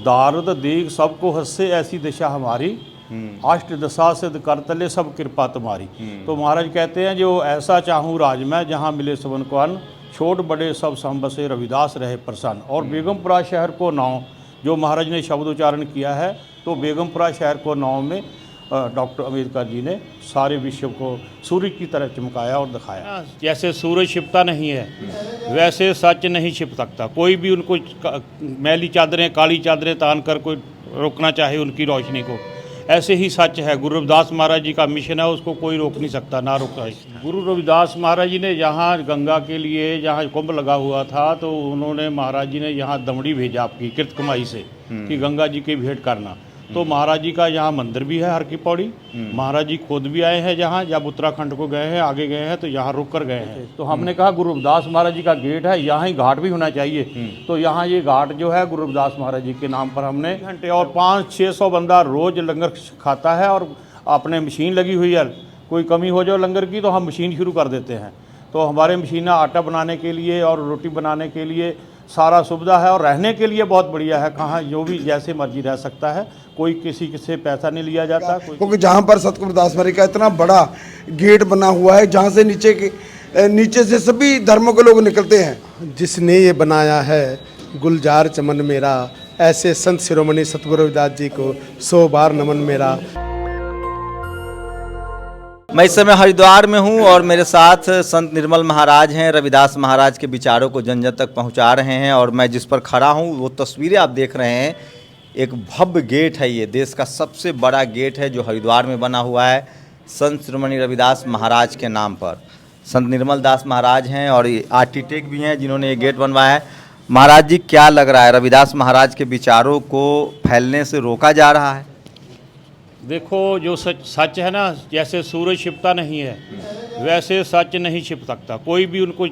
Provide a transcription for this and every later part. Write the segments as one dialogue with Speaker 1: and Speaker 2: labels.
Speaker 1: दारुद दीग सबको हंसे ऐसी दिशा हमारी, अष्ट दशा सिद्ध कर तले सब कृपा तुम्हारी। तो महाराज कहते हैं जो ऐसा चाहूँ राज में जहाँ मिले सबन को अन्न, छोट बड़े सब सम बसे रविदास रहे प्रसन्न। और बेगमपुरा शहर को नाव जो महाराज ने शब्द उच्चारण किया है, तो बेगमपुरा शहर को नाव में डॉक्टर अम्बेडकर जी ने सारे विश्व को सूर्य की तरह चमकाया और दिखाया। जैसे सूरज छिपता नहीं है वैसे सच नहीं छिप सकता। कोई भी उनको मैली चादरें काली चादरें तान कर कोई रोकना चाहे उनकी रोशनी को, ऐसे ही सच है। गुरु रविदास महाराज जी का मिशन है, उसको कोई रोक नहीं सकता, ना रोका। गुरु रविदास महाराज जी ने यहाँ गंगा के लिए जहाँ कुंभ लगा हुआ था, तो उन्होंने महाराज जी ने यहाँ दमड़ी भेजा आपकी कृत कमाई से कि गंगा जी की भेंट करना। तो महाराज जी का यहाँ मंदिर भी है हर की पौड़ी। महाराज जी खुद भी आए हैं जहाँ, जब उत्तराखंड को गए हैं, आगे गए हैं, तो यहाँ रुक कर गए हैं। तो हमने कहा गुरु रविदास महाराज जी का गेट है, यहाँ ही घाट भी होना चाहिए। तो यहाँ ये घाट जो है गुरु रविदास महाराज जी के नाम पर हमने घंटे और 500-600 बंदा रोज लंगर खाता है। और अपने मशीन लगी हुई है, कोई कमी हो जाए लंगर की तो हम मशीन शुरू कर देते हैं। तो हमारे मशीन आटा बनाने के लिए और रोटी बनाने के लिए सारा सुविधा है, और रहने के लिए बहुत बढ़िया है। कहाँ जो भी जैसे मर्जी रह सकता है, कोई किसी से पैसा नहीं लिया जाता।
Speaker 2: क्योंकि जहाँ पर सतगुरु दास महाराज का इतना बड़ा गेट बना हुआ है, जहाँ से नीचे से सभी धर्मों के लोग निकलते हैं।
Speaker 3: जिसने ये बनाया है गुलजार चमन मेरा, ऐसे संत शिरोमणि सतगुरु रविदास जी को 100 बार नमन मेरा।
Speaker 4: मैं इस समय हरिद्वार में हूँ और मेरे साथ संत निर्मल महाराज हैं। रविदास महाराज के विचारों को जन जन तक पहुँचा रहे हैं। और मैं जिस पर खड़ा हूँ वो तस्वीरें आप देख रहे हैं। एक भव्य गेट है, ये देश का सबसे बड़ा गेट है जो हरिद्वार में बना हुआ है संत शिरोमणि रविदास महाराज के नाम पर। संत निर्मल दास महाराज हैं और आर्किटेक्ट भी हैं जिन्होंने ये गेट बनवाया है। महाराज जी, क्या लग रहा है, रविदास महाराज के विचारों को फैलने से रोका जा रहा है?
Speaker 1: देखो जो सच है ना, जैसे सूरज छिपता नहीं है वैसे सच नहीं छिप सकता। कोई भी उनको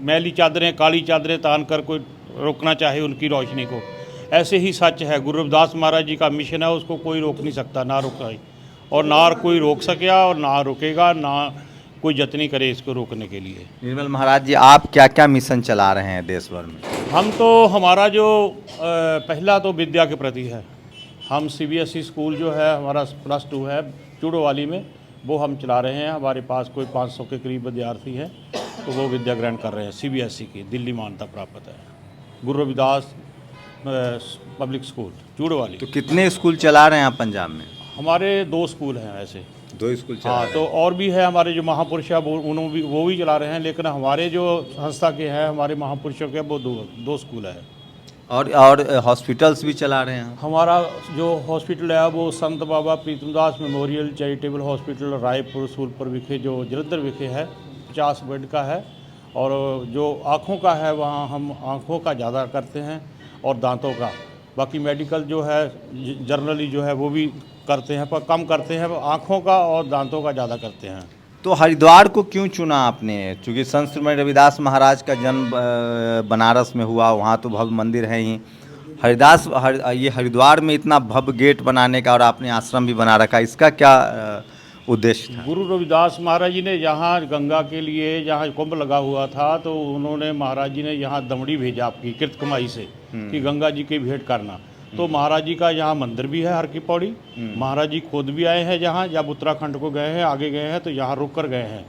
Speaker 1: मैली चादरें काली चादरें तान कर कोई रोकना चाहे उनकी रोशनी को, ऐसे ही सच है। गुरु रविदास महाराज जी का मिशन है, उसको कोई रोक नहीं सकता, ना रोका। और ना कोई रोक सकेगा और ना रोकेगा, ना कोई जतनी करे इसको रोकने के लिए।
Speaker 4: निर्मल महाराज जी, आप क्या क्या मिशन चला रहे हैं देश भर में?
Speaker 1: हम तो हमारा जो पहला तो विद्या के प्रति है। हम CBSE स्कूल जो है हमारा +2 है चूड़ोवाली में, वो हम चला रहे हैं। हमारे पास कोई 500 के करीब विद्यार्थी हैं, तो वो विद्या ग्रहण कर रहे हैं। CBSE की दिल्ली मान्यता प्राप्त है, गुरु रविदास पब्लिक स्कूल चूड़ोवाली।
Speaker 4: तो कितने स्कूल चला रहे हैं आप पंजाब में?
Speaker 1: हमारे 2 स्कूल हैं ऐसे।
Speaker 4: 2 स्कूल चला रहे हैं।
Speaker 1: तो और भी है हमारे जो महापुरुष है वो भी चला रहे हैं, लेकिन हमारे जो संस्था के हैं, हमारे महापुरुषों के, वो 2 स्कूल है।
Speaker 4: और हॉस्पिटल्स भी चला रहे हैं।
Speaker 1: हमारा जो हॉस्पिटल है वो Sant Baba Pritamdas memorial charitable hospital Raipur Sulpur विखे जो जलंधर विखे है, 50 बेड का है। और जो आँखों का है वहाँ हम आँखों का ज़्यादा करते हैं और दांतों का। बाकी मेडिकल जो है जनरली जो है वो भी करते हैं, पर कम करते हैं। आँखों का और दांतों का ज़्यादा करते हैं।
Speaker 4: तो हरिद्वार को क्यों चुना आपने? क्योंकि संत शिरोमणि रविदास महाराज का जन्म बनारस में हुआ, वहाँ तो भव्य मंदिर है ही। ये हरिद्वार में इतना भव्य गेट बनाने का और आपने आश्रम भी बना रखा, इसका क्या उद्देश्य था?
Speaker 1: गुरु रविदास महाराज जी ने यहाँ गंगा के लिए जहाँ कुंभ लगा हुआ था, तो उन्होंने महाराज जी ने यहाँ दमड़ी भेजा आपकी कृत कमाई से कि गंगा जी की भेंट करना। तो महाराज जी का यहाँ मंदिर भी है हर की पौड़ी। महाराज जी खुद भी आए हैं जहाँ, जब उत्तराखंड को गए हैं, आगे गए हैं, तो यहाँ रुक कर गए हैं।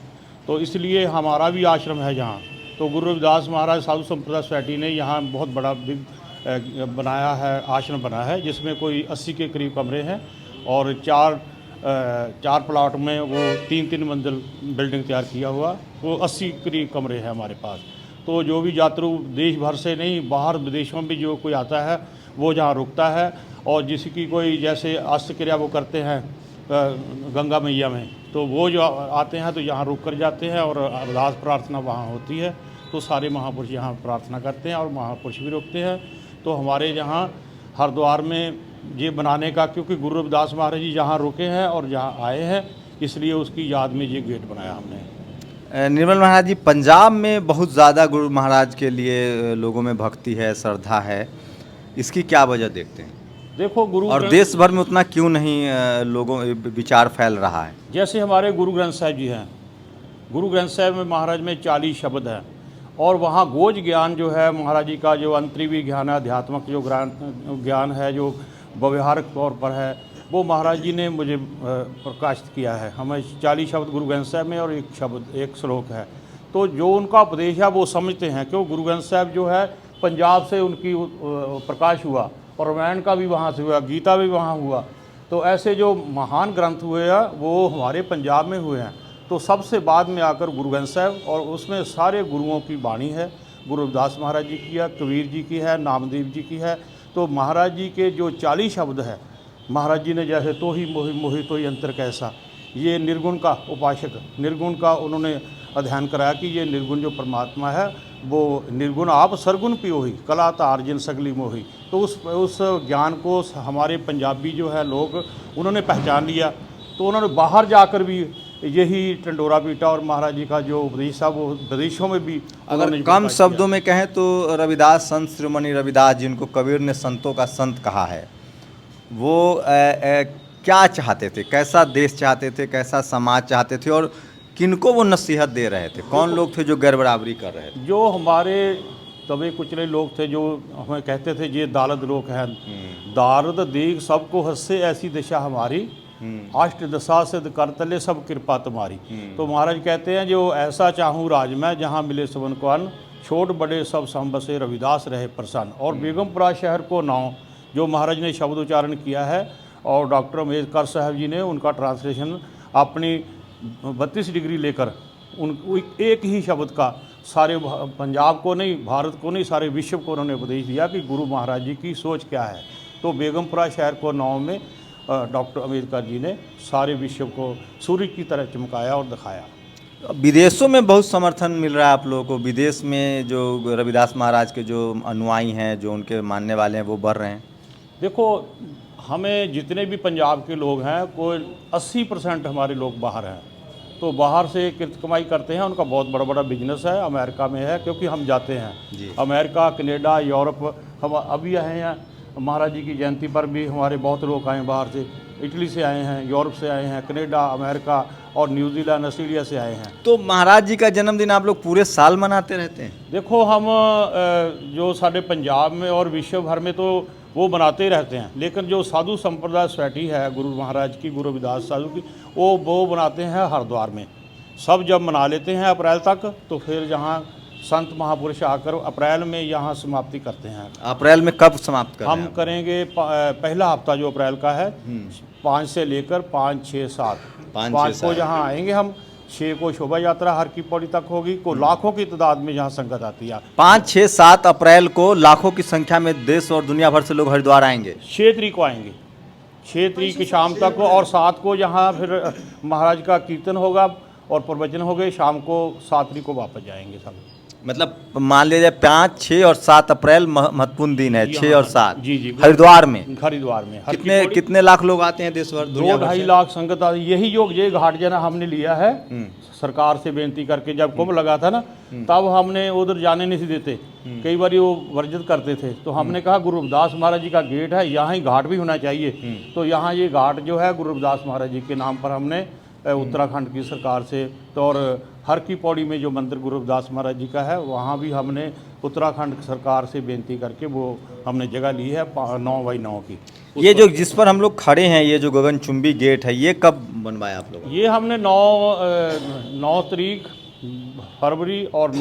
Speaker 1: तो इसलिए हमारा भी आश्रम है जहाँ। तो गुरु रविदास महाराज साधु संप्रदाय सोसाइटी ने यहाँ बहुत बड़ा बनाया है, आश्रम बनाया है, जिसमें कोई 80 के करीब कमरे हैं। और 4 प्लाट में वो 3-3 मंजिल बिल्डिंग तैयार किया हुआ, वो 80 करीब कमरे हैं हमारे पास। तो जो भी यात्रु देश भर से नहीं, बाहर विदेशों में भी जो कोई आता है वो जहाँ रुकता है। और जिसकी कोई जैसे अस्त क्रिया वो करते हैं गंगा मैया में, तो वो जो आते हैं तो यहाँ रुक कर जाते हैं और अरदास प्रार्थना वहाँ होती है। तो सारे महापुरुष यहाँ प्रार्थना करते हैं और महापुरुष भी रुकते हैं। तो हमारे यहाँ हरिद्वार में ये बनाने का, क्योंकि गुरु रविदास महाराज जी जहाँ रुके हैं और जहाँ आए हैं, इसलिए उसकी याद में ये गेट बनाया हमने।
Speaker 4: निर्मल महाराज जी, पंजाब में बहुत ज़्यादा गुरु महाराज के लिए लोगों में भक्ति है, श्रद्धा है, इसकी क्या वजह देखते हैं?
Speaker 1: देखो गुरु
Speaker 4: और देश भर में उतना क्यों नहीं लोगों विचार फैल रहा है?
Speaker 1: जैसे हमारे गुरु ग्रंथ साहिब जी हैं, गुरु ग्रंथ साहिब में महाराज में 40 शब्द हैं और वहाँ गोज ज्ञान जो है महाराज जी का, जो अंतरीवी ज्ञान है, अध्यात्मक जो ज्ञान है, जो व्यवहारिक तौर पर है, वो महाराज जी ने मुझे प्रकाशित किया है। हमें 40 शब्द गुरु ग्रंथ साहब में और एक श्लोक है। तो जो उनका उपदेश है वो समझते हैं, क्यों गुरु ग्रंथ साहब जो है पंजाब से उनकी प्रकाश हुआ, और रामायण का भी वहाँ से हुआ, गीता भी वहाँ हुआ। तो ऐसे जो महान ग्रंथ हुए हैं वो हमारे पंजाब में हुए हैं। तो सबसे बाद में आकर गुरु ग्रंथ साहब, और उसमें सारे गुरुओं की वाणी है। गुरु रविदास महाराज जी की है, कबीर जी की है, नामदेव जी की है। तो महाराज जी के जो 40 शब्द है, महाराज जी ने जैसे तो ही मोहि मोहि तो ही अंतर कैसा, ये निर्गुण का उपासक, निर्गुण का उन्होंने अध्ययन कराया कि ये निर्गुण जो परमात्मा है वो निर्गुण आप सरगुण पियोहि कला तार्जन सगली मोहि। तो उस ज्ञान को हमारे पंजाबी जो है लोग उन्होंने पहचान लिया। तो उन्होंने बाहर जाकर भी यही टंडोरा पीटा, और महाराज जी का जो उपदेश था वो विदेशों में भी
Speaker 4: अगर कम शब्दों में कहें तो रविदास, संत शिरोमणि रविदास जिनको कबीर ने संतों का संत कहा है, वो क्या चाहते थे, कैसा देश चाहते थे, कैसा समाज चाहते थे, और किनको वो नसीहत दे रहे थे? कौन लोग थे जो गैर बराबरी कर रहे थे?
Speaker 1: जो हमारे दबे कुचले लोग थे, जो हमें कहते थे ये दालद लोग हैं, दारद देख सबको हंसे ऐसी दिशा हमारी, अष्ट दशा सिद्ध कर तले सब कृपा तुम्हारी। तो महाराज कहते हैं जो ऐसा चाहूँ राज में जहाँ मिले सबन को अन्न, छोट बड़े सब सम बसे रविदास रहे प्रसन्न। और बेगमपुरा शहर को नाव जो महाराज ने शब्द उच्चारण किया है, और डॉक्टर अम्बेडकर साहब जी ने उनका ट्रांसलेशन अपनी 32 डिग्री लेकर उन एक ही शब्द का सारे पंजाब को नहीं, भारत को नहीं, सारे विश्व को उन्होंने उपदेश दिया कि गुरु महाराज जी की सोच क्या है। तो बेगमपुरा शहर को नाव में डॉक्टर अम्बेडकर जी ने सारे विश्व को सूर्य की तरह चमकाया और दिखाया।
Speaker 4: विदेशों में बहुत समर्थन मिल रहा है आप लोगों को। विदेश में जो रविदास महाराज के जो अनुयायी हैं, जो उनके मानने वाले हैं, वो बढ़ रहे हैं।
Speaker 1: देखो, हमें जितने भी पंजाब के लोग हैं, कोई 80% हमारे लोग बाहर हैं। तो बाहर से किरत कमाई करते हैं, उनका बहुत बड़ा बड़ा बिजनेस है, अमेरिका में है, क्योंकि हम जाते हैं अमेरिका, कनाडा, यूरोप। हम अभी आए हैं महाराज जी की जयंती पर भी हमारे बहुत लोग आए बाहर से, इटली से आए हैं, यूरोप से आए हैं, कनाडा, अमेरिका और न्यूजीलैंड, ऑस्ट्रेलिया से आए हैं।
Speaker 4: तो महाराज जी का जन्मदिन आप लोग पूरे साल मनाते रहते हैं?
Speaker 1: देखो, हम जो साढ़े पंजाब में और विश्व भर में तो वो बनाते ही रहते हैं, लेकिन जो साधु संप्रदाय सोसाइटी है गुरु महाराज की, गुरु रविदास साधु की, वो बनाते हैं हरिद्वार में। सब जब मना लेते हैं अप्रैल तक, तो फिर जहाँ संत महापुरुष आकर अप्रैल में यहाँ समाप्ति करते हैं।
Speaker 4: अप्रैल में कब समाप्त करें?
Speaker 1: हम करेंगे पहला हफ्ता जो अप्रैल का है, 5 से लेकर 5, 6, 7 5 को यहाँ आएंगे हम। 6 को शोभा यात्रा हर की पौड़ी तक होगी, को लाखों की तादाद में यहाँ संगत आती है।
Speaker 4: 5, 6, 7 अप्रैल को लाखों की संख्या में देश और दुनिया भर से लोग हरिद्वार आएंगे।
Speaker 1: 6 तारीख को आएंगे, 6 तारीख की शाम तक, और 7 को यहाँ फिर महाराज का कीर्तन होगा और प्रवचन हो गए। शाम को 7 तारीख को वापस जाएंगे सब।
Speaker 4: मतलब मान लीजिए 5, 6 और 7 अप्रैल महत्वपूर्ण दिन है। 6 और 7
Speaker 1: जी
Speaker 4: हरिद्वार में कितने लाख लोग आते हैं देश भर, दुनिया भर से?
Speaker 1: 2-2.5 लाख संगत आती है। यही योग ये घाट जना हमने लिया है सरकार से बेनती करके। जब कुंभ लगा था ना, तब हमने उधर जाने नहीं देते, कई बार वो वर्जित करते थे। तो हमने कहा गुरु रविदास महाराज जी का गेट है, यहाँ ही घाट भी होना चाहिए। तो यहाँ ये घाट जो है गुरु रविदास महाराज जी के नाम पर हमने उत्तराखंड की सरकार से, तो और हर की पौड़ी में जो मंदिर गुरु रविदास महाराज जी का है, वहाँ भी हमने उत्तराखंड सरकार से बेनती करके वो हमने जगह ली है 9x9 की।
Speaker 4: ये जो जिस पर हम लोग खड़े हैं, ये जो गगनचुंबी गेट है, ये कब बनवाया आप लोग?
Speaker 1: ये हमने 9 तारीख फरवरी और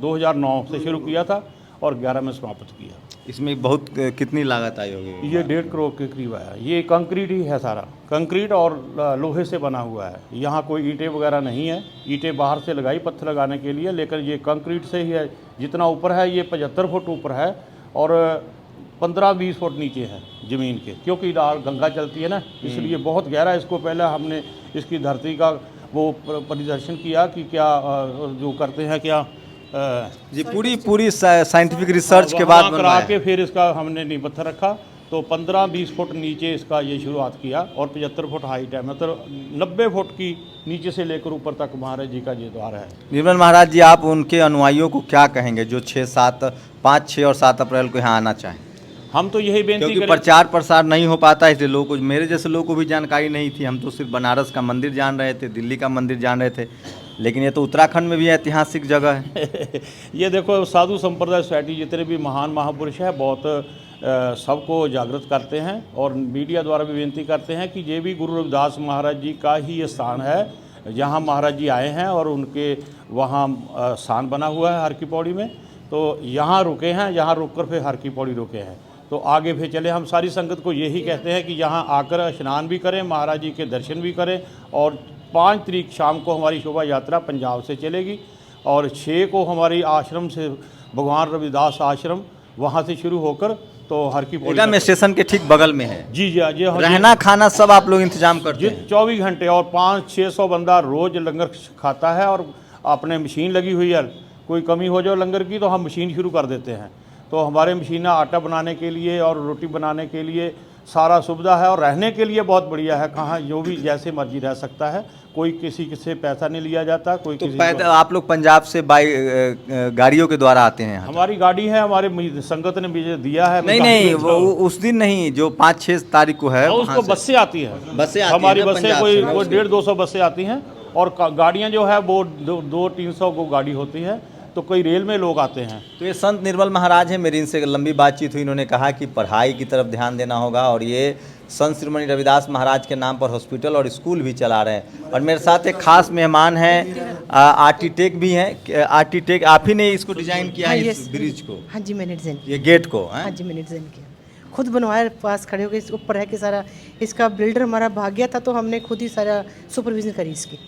Speaker 1: 2009 से शुरू किया था और 11 में समाप्त किया।
Speaker 4: इसमें बहुत कितनी लागत आई होगी?
Speaker 1: ये 1.5 करोड़ के करीब आया। ये कंक्रीट ही है, सारा कंक्रीट और लोहे से बना हुआ है। यहाँ कोई ईंटें वगैरह नहीं है। ईंटें बाहर से लगाई पत्थर लगाने के लिए, लेकिन ये कंक्रीट से ही है। जितना ऊपर है ये 75 फुट ऊपर है और 15-20 फुट नीचे है ज़मीन के, क्योंकि गंगा चलती है ना, इसलिए बहुत गहरा। इसको पहले हमने इसकी धरती का वो परिदर्शन किया कि क्या जो करते हैं क्या
Speaker 4: जी, पूरी साइंटिफिक रिसर्च के बाद
Speaker 1: करा के फिर इसका हमने नींव पत्थर रखा। तो 15-20 फुट नीचे इसका ये शुरुआत किया और 75 फुट हाइट है, मतलब 90 फुट की नीचे से लेकर ऊपर तक महाराज जी का ये द्वार है।
Speaker 4: निर्मल महाराज जी, आप उनके अनुयायियों को क्या कहेंगे जो 5, 6 और 7 अप्रैल को यहाँ आना चाहें?
Speaker 1: हम तो यही बेनती
Speaker 4: क्योंकि
Speaker 1: करें।
Speaker 4: प्रचार प्रसार नहीं हो पाता, इसलिए लोगों को, मेरे जैसे लोगों को भी जानकारी नहीं थी। हम तो सिर्फ बनारस का मंदिर जान रहे थे, दिल्ली का मंदिर जान रहे थे, लेकिन ये तो उत्तराखंड में भी ऐतिहासिक जगह है।
Speaker 1: ये देखो साधु संप्रदाय सोसाइटी जितने भी महान महापुरुष हैं बहुत सबको जागृत करते हैं और मीडिया द्वारा भी बेनती करते हैं कि ये भी गुरु रविदास महाराज जी का ही ये स्थान है जहाँ महाराज जी आए हैं और उनके वहाँ स्थान बना हुआ है हर की पौड़ी में। तो यहाँ रुके हैं, यहाँ रुक कर फिर हर की पौड़ी रुके हैं। तो आगे फिर चले। हम सारी संगत को यही कहते हैं कि यहाँ आकर स्नान भी करें, महाराज जी के दर्शन भी करें। और 5 तारीख शाम को हमारी शोभा यात्रा पंजाब से चलेगी और 6 को हमारी आश्रम से भगवान रविदास आश्रम वहाँ से शुरू होकर तो हर की पौड़ी
Speaker 4: में स्टेशन के ठीक बगल में है।
Speaker 1: जी जी जी हाँ,
Speaker 4: रहना खाना सब आप लोग इंतजाम करते हैं?
Speaker 1: 24 घंटे और 500-600 बंदा रोज लंगर खाता है और अपने मशीन लगी हुई है। कोई कमी हो जाए लंगर की तो हम मशीन शुरू कर देते हैं। तो हमारे मशीन आटा बनाने के लिए और रोटी बनाने के लिए सारा सुविधा है और रहने के लिए बहुत बढ़िया है। कहाँ जो भी जैसे मर्जी रह सकता है, कोई किसी से पैसा नहीं लिया जाता, कोई
Speaker 4: तो
Speaker 1: किसी
Speaker 4: पैदल आप लोग पंजाब से गाड़ियों के द्वारा आते हैं यहाँ?
Speaker 1: हमारी गाड़ी है, हमारे संगत ने मुझे दिया है।
Speaker 4: नहीं वो उस दिन नहीं, जो 5-6 तारीख को है
Speaker 1: उसको बसें आती हैं।
Speaker 4: बसें आती
Speaker 1: हमारी
Speaker 4: हैं ना
Speaker 1: बसें
Speaker 4: पंजाब
Speaker 1: कोई
Speaker 4: से ना?
Speaker 1: 150-200 बसें आती हैं और गाड़ियाँ जो है वो 200-300 को गाड़ी होती है। तो कोई रेल में लोग आते हैं।
Speaker 4: तो ये संत निर्मल महाराज हैं, मेरी इनसे लंबी बातचीत हुई। इन्होंने कहा कि पढ़ाई की तरफ ध्यान देना होगा और ये संत शिरोमणि रविदास महाराज के नाम पर हॉस्पिटल और स्कूल भी चला रहे हैं। और मेरे साथ एक खास मेहमान हैं, आर्किटेक्ट भी हैं। आर्किटेक्ट आप ही ने इसको डिजाइन किया है, इस ब्रिज को?
Speaker 5: हाँ जी मैंने डिज़ाइन किया।
Speaker 4: ये गेट को?
Speaker 5: हाँ जी मैंने डिज़ाइन किया, खुद बनवाया, पास खड़े हो गए, इसके ऊपर है कि सारा इसका बिल्डर हमारा भाग गया था तो हमने खुद ही सारा सुपरविजन करी इसकी।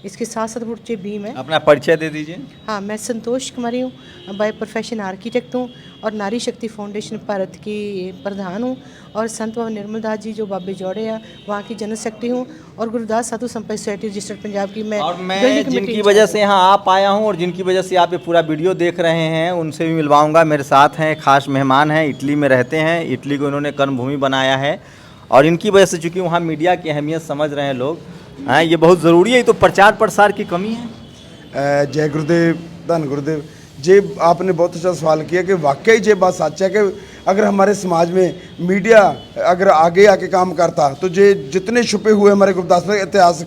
Speaker 5: इसके साथ साथ ऊंचे बीम है।
Speaker 4: अपना परिचय दे दीजिए।
Speaker 5: हाँ, मैं संतोष कुमारी हूँ, बाय प्रोफेशन आर्किटेक्ट हूँ और नारी शक्ति फाउंडेशन भारत की प्रधान हूँ और संत बाबा निर्मल दास जी जो बाबे जोड़े हैं वहाँ की जनरल सेक्रेटरी हूँ और गुरुदास साधु संप्रदाय सोसाइटी रजिस्टर्ड पंजाब की मैं
Speaker 4: जिनकी वजह से यहाँ आ पाया हूँ और जिनकी वजह से आप ये पूरा वीडियो देख रहे हैं उनसे भी मिलवाऊंगा। मेरे साथ हैं खास मेहमान हैं, इटली में रहते हैं, इटली को इन्होंने कर्मभूमि बनाया है और इनकी वजह से चूँकि वहाँ मीडिया की अहमियत समझ रहे हैं लोग, हाँ ये बहुत ज़रूरी है। तो प्रचार प्रसार की कमी है।
Speaker 2: जय गुरुदेव, धन गुरुदेव जी। आपने बहुत अच्छा सवाल किया कि वाकई ये बात सच है कि अगर हमारे समाज में मीडिया अगर आगे आके काम करता तो ये जितने छुपे हुए हमारे गुरुदास में इतिहास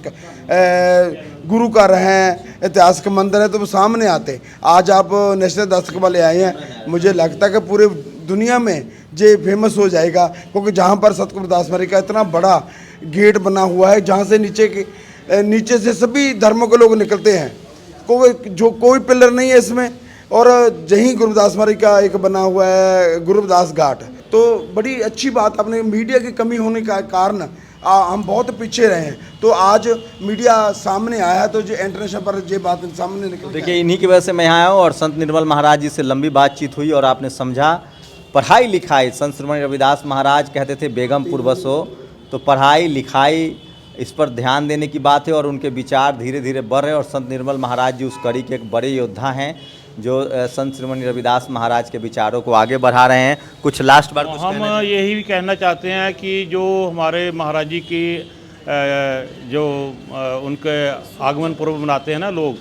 Speaker 2: गुरु घर हैं, इतिहास के मंदिर है तो वो सामने आते। आज आप नेशनल दस्तक वाले आए हैं, मुझे लगता है कि पूरे दुनिया में ये फेमस हो जाएगा क्योंकि जहाँ पर सतगुरुदास महाराज का इतना बड़ा गेट बना हुआ है जहाँ से नीचे से सभी धर्मों के लोग निकलते हैं। कोई पिलर नहीं है इसमें और यहीं गुरुदास महाराज का एक बना हुआ है गुरुदास घाट। तो बड़ी अच्छी बात, आपने मीडिया की कमी होने का कारण हम बहुत पीछे रहे हैं तो आज मीडिया सामने आया तो जो इंटरनेशनल पर ये बात सामने निकल।
Speaker 4: देखिए इन्हीं की वजह से मैं यहाँ आया हूँ और संत निर्मल महाराज जी से लंबी बातचीत हुई और आपने समझा पढ़ाई लिखाई। संत शिरोमणि रविदास महाराज कहते थे बेगमपुर बसो, तो पढ़ाई लिखाई इस पर ध्यान देने की बात है और उनके विचार धीरे धीरे बढ़ रहे हैं और संत निर्मल महाराज जी उस कड़ी के एक बड़े योद्धा हैं जो संत शिरोमणि रविदास महाराज के विचारों को आगे बढ़ा रहे हैं। कुछ लास्ट बार
Speaker 1: हम यही भी कहना चाहते हैं कि जो हमारे महाराज जी की जो उनके आगमन पर्व मनाते हैं ना लोग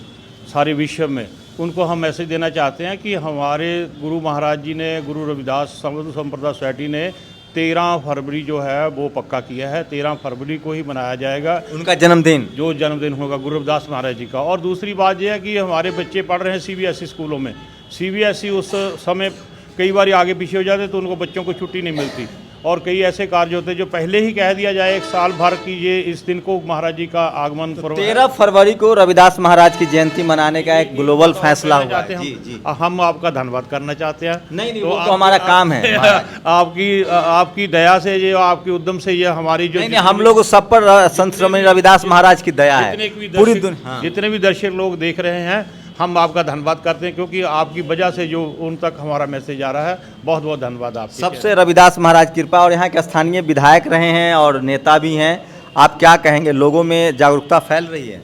Speaker 1: सारे विश्व में, उनको हम मैसेज देना चाहते हैं कि हमारे गुरु महाराज जी ने, गुरु रविदास साधु संप्रदाय सोसाइटी ने 13 फरवरी जो है वो पक्का किया है। 13 फरवरी को ही मनाया जाएगा
Speaker 4: उनका जन्मदिन,
Speaker 1: जो जन्मदिन होगा गुरु रविदास महाराज जी का। और दूसरी बात यह है कि हमारे बच्चे पढ़ रहे हैं CBSE स्कूलों में। CBSE उस समय कई बार आगे पीछे हो जाते तो उनको बच्चों को छुट्टी नहीं मिलती और कई ऐसे कार्य होते जो पहले ही कह दिया जाए एक साल भर की ये इस दिन को महाराज जी का आगमन पर्व
Speaker 4: 13 फरवरी को रविदास महाराज की जयंती मनाने का एक ग्लोबल फैसला हुआ है। जी।
Speaker 1: हम आपका धन्यवाद करना चाहते हैं।
Speaker 4: नहीं वो तो हमारा काम है।
Speaker 1: आपकी दया से, ये आपकी उद्यम से ये हमारी जो
Speaker 4: नहीं हम लोग सब पर संत शिरोमणि रविदास महाराज की दया है। पूरी दुनिया
Speaker 1: जितने भी दर्शक लोग देख रहे हैं हम आपका धन्यवाद करते हैं क्योंकि आपकी वजह से जो उन तक हमारा मैसेज आ रहा है। बहुत बहुत धन्यवाद आप
Speaker 4: सबसे। रविदास महाराज कृपा। और यहाँ के स्थानीय विधायक रहे हैं और नेता भी हैं, आप क्या कहेंगे? लोगों में जागरूकता फैल रही है।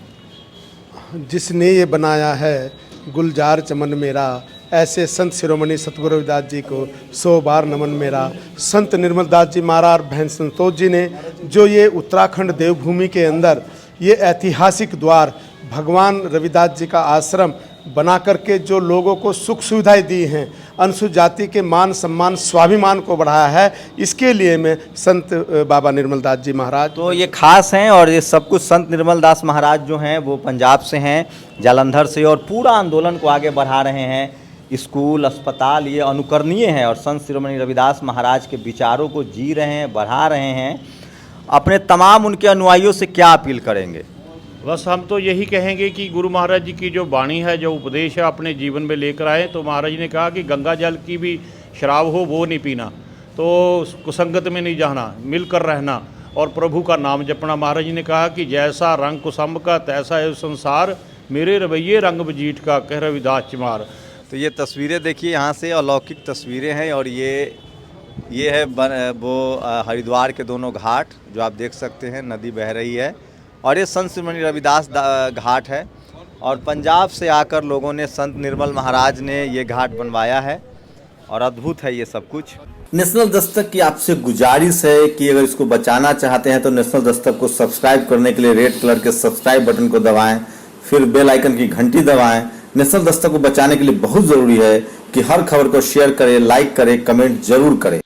Speaker 3: जिसने ये बनाया है गुलजार चमन मेरा, ऐसे संत शिरोमणि सतगुरु रविदास जी को 100 बार नमन मेरा। संत निर्मल दास जी महाराज बहन संतोष जी ने जो ये उत्तराखंड देवभूमि के अंदर ये ऐतिहासिक द्वार भगवान रविदास जी का आश्रम बना करके जो लोगों को सुख सुविधाएं दी हैं, अनुसूचित जाति के मान सम्मान स्वाभिमान को बढ़ाया है, इसके लिए मैं संत बाबा निर्मल दास जी महाराज
Speaker 4: तो ये खास हैं। और ये सब कुछ संत निर्मल दास महाराज जो हैं वो पंजाब से हैं, जालंधर से, और पूरा आंदोलन को आगे बढ़ा रहे हैं। स्कूल, अस्पताल ये अनुकरणीय है और संत शिरोमणि रविदास महाराज के विचारों को जी रहे हैं, बढ़ा रहे हैं। अपने तमाम उनके अनुयायियों से क्या अपील करेंगे?
Speaker 1: बस हम तो यही कहेंगे कि गुरु महाराज जी की जो वाणी है, जो उपदेश है, अपने जीवन में लेकर आए। तो महाराज जी ने कहा कि गंगा जल की भी शराब हो वो नहीं पीना, तो कुसंगत में नहीं जाना, मिलकर रहना और प्रभु का नाम जपना। महाराज जी ने कहा कि जैसा रंग कुसुम का तैसा है संसार, मेरे रवैये रंग बजीठ का कह रविदास चमार।
Speaker 4: तो ये तस्वीरें देखिए, यहाँ से अलौकिक तस्वीरें हैं। और ये है वो हरिद्वार के दोनों घाट जो आप देख सकते हैं, नदी बह रही है। और ये संत शिरोमणि रविदास घाट है। और पंजाब से आकर लोगों ने, संत निर्मल महाराज ने ये घाट बनवाया है और अद्भुत है ये सब कुछ। नेशनल दस्तक की आपसे गुजारिश है कि अगर इसको बचाना चाहते हैं तो नेशनल दस्तक को सब्सक्राइब करने के लिए रेड कलर के सब्सक्राइब बटन को दबाएं, फिर बेल आइकन की घंटी दबाएं। नेशनल दस्तक को बचाने के लिए बहुत ज़रूरी है कि हर खबर को शेयर करें, लाइक करें, कमेंट जरूर करें।